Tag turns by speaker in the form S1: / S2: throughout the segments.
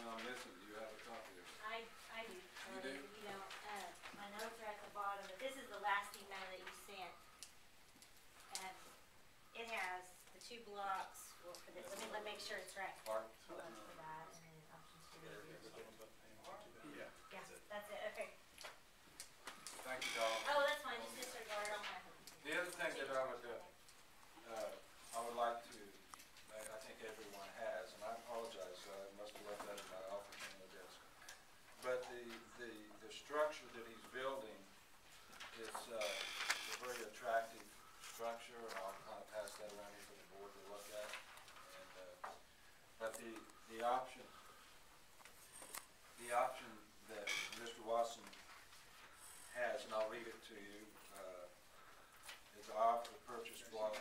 S1: on this, and do you have a copy of it?
S2: I do.
S1: You do?
S2: You know, my notes are at the bottom, but this is the last email that you sent. And it has the 2 blocks for this. Let me make sure it's right.
S1: Part?
S2: For that, and then options for the
S1: Yeah.
S2: Yeah, that's it. Okay.
S1: Thank you, Dawn.
S2: Oh, that's fine. Just disregard on my.
S1: The other thing that I would like to, I think everyone has, and I apologize, I must have left that in my office on the desk. But the structure that he's building is a very attractive structure, and I'll kind of pass that around here for the board to look at. And but the option that Mr. Watson has, and I'll read it to you, is offer to purchase lots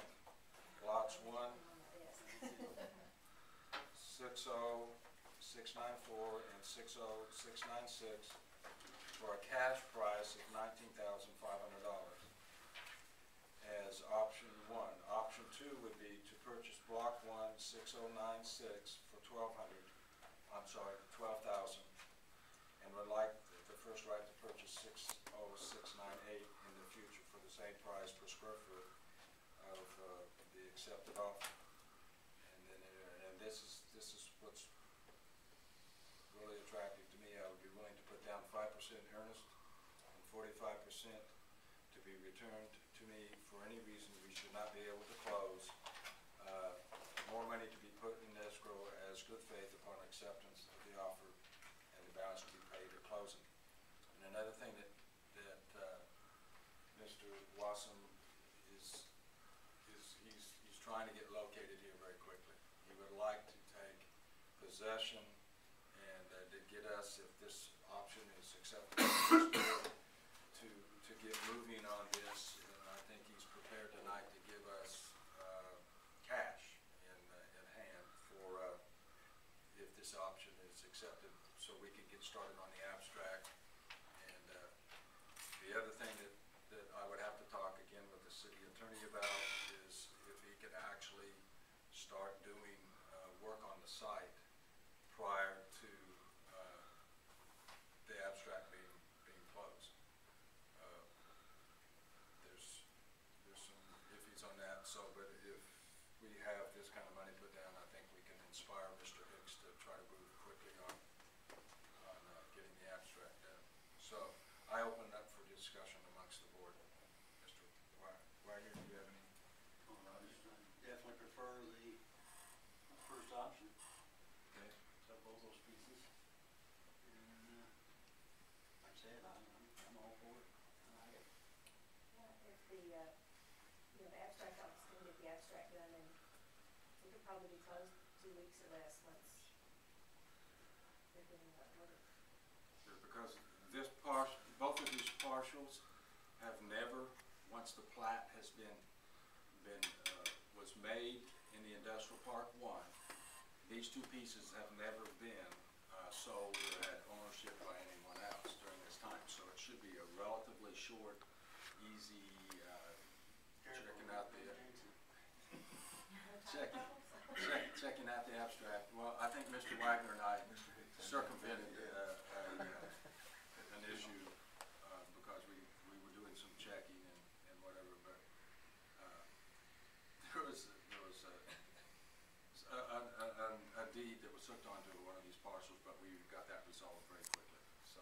S1: 1, 60694 and 60696 for a cash price of $19,500 as option 1. Option 2 would be to purchase block 1, 6096 for $12,000, and would like the first right to purchase 60698 in the future for the same price per square foot of the accepted offer. And this is what's really attractive to me. I would be willing to put down 5% earnest and 45% to be returned to me for any reason we should not be able to close. More money to be put in escrow as good faith upon acceptance of the offer, and the balance to be paid at closing. And another thing that Mr. Wasson is he's trying to get located here very quickly. He would like to take possession and to get us, if this option is acceptable, to get moving on this. And I think he's prepared tonight to give us cash in hand for if this option is accepted, so we can get started on the abstract. And the other thing that I would have to talk again with the city attorney about is if he could actually start doing work on the site prior to the abstract being closed. There's some iffies on that. So, but if we have this kind of money put down, I think we can inspire Mr. Hicks to try to move quickly on getting the abstract done. So I open it up for discussion amongst the board. Mr. Wagoner, do you have any?
S3: I definitely prefer the first option.
S1: Okay.
S3: So both those pieces. And like I said, I'm all for it. I like it.
S2: Yeah, if the the abstract office can get the abstract done, and we could probably be closed 2 weeks or less once they're getting that order.
S1: Because both of these partials have never, once the plat has was made in the Industrial Park 1, these 2 pieces have never been sold or had ownership by anyone else during this time. So it should be a relatively short, easy checking out the abstract. Well, I think Mr. Wagoner and I circumvented an issue because we were doing some checking and whatever, but there was a deed that was hooked onto one of these parcels, but we got that resolved very quickly. So,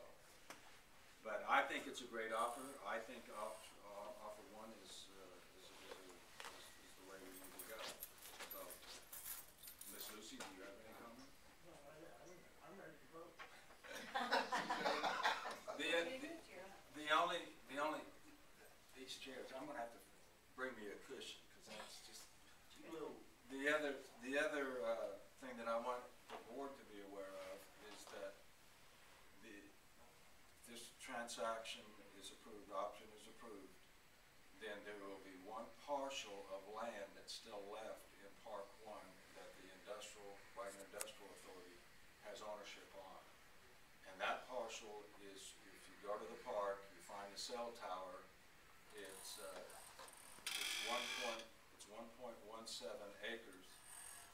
S1: but I think it's a great offer. I think offer 1 is the way we need to go. So, Miss Lucy, do you have any comment?
S4: No, I'm ready to vote.
S1: The only these chairs, I'm gonna have to bring me a cushion because that's just too little. The other thing that I want the board to be aware of is that this transaction is approved, option is approved, then there will be 1 parcel of land that's still left in Park 1 that the Wagoner Industrial Authority has ownership on. And that parcel is, if you go to the park, you find the cell tower, it's 1.17 acres,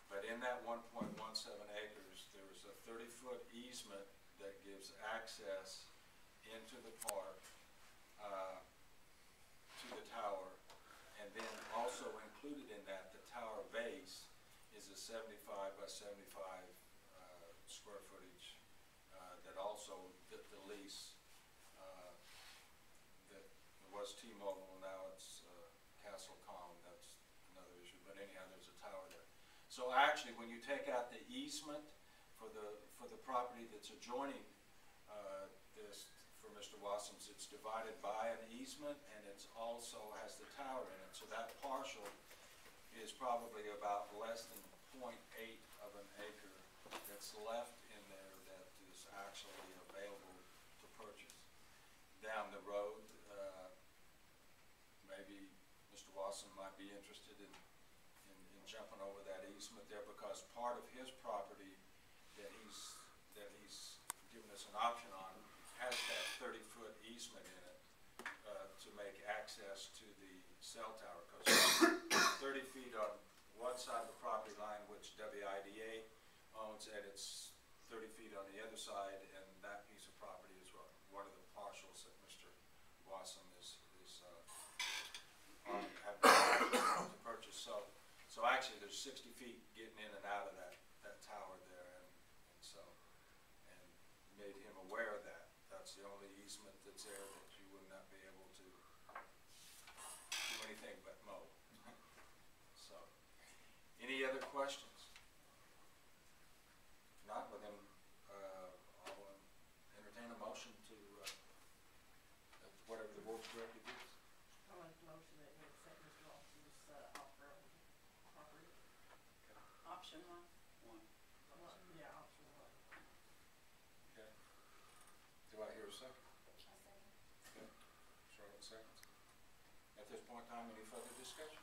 S1: but in that 1.17 acres, there is a 30-foot easement that gives access into the park to the tower, and then also included in that, the tower base is a 75 by 75 square footage that also fit the lease that was T-Mobile, now it's Castlecom. That's another issue, but anyhow, there's a tower there. So actually, when you take out the easement for the property that's adjoining this, for Mr. Wassums, it's divided by an easement, and it's also has the tower in it. So that partial is probably about less than 0.8 of an acre that's left in there that is actually available to purchase. Down the road, maybe Mr. Wasson might be interested in jumping over that easement there, because part of his property that he's given us an option on has that 30-foot easement in it to make access to the cell tower, because 30 feet on one side of the property line, which WIDA owns, and it's 30 feet on the other side, and that piece of property is one of the partials that Mr. Wasson is having to purchase. So actually, there's 60 feet getting in and out of that tower there, and made him aware of that. That's the only easement that's there that you would not be able to do anything but mow. So, any other questions? If not, well then, I'll entertain a motion to whatever the board's directed is.
S4: I'll make the motion that we accept Mr. Ross's offer on property.
S5: Option one.
S4: Yeah, option one.
S1: Okay. Do I hear a second?
S2: I'll second.
S1: Okay. Charlotte seconds. At this point in time, any further discussion?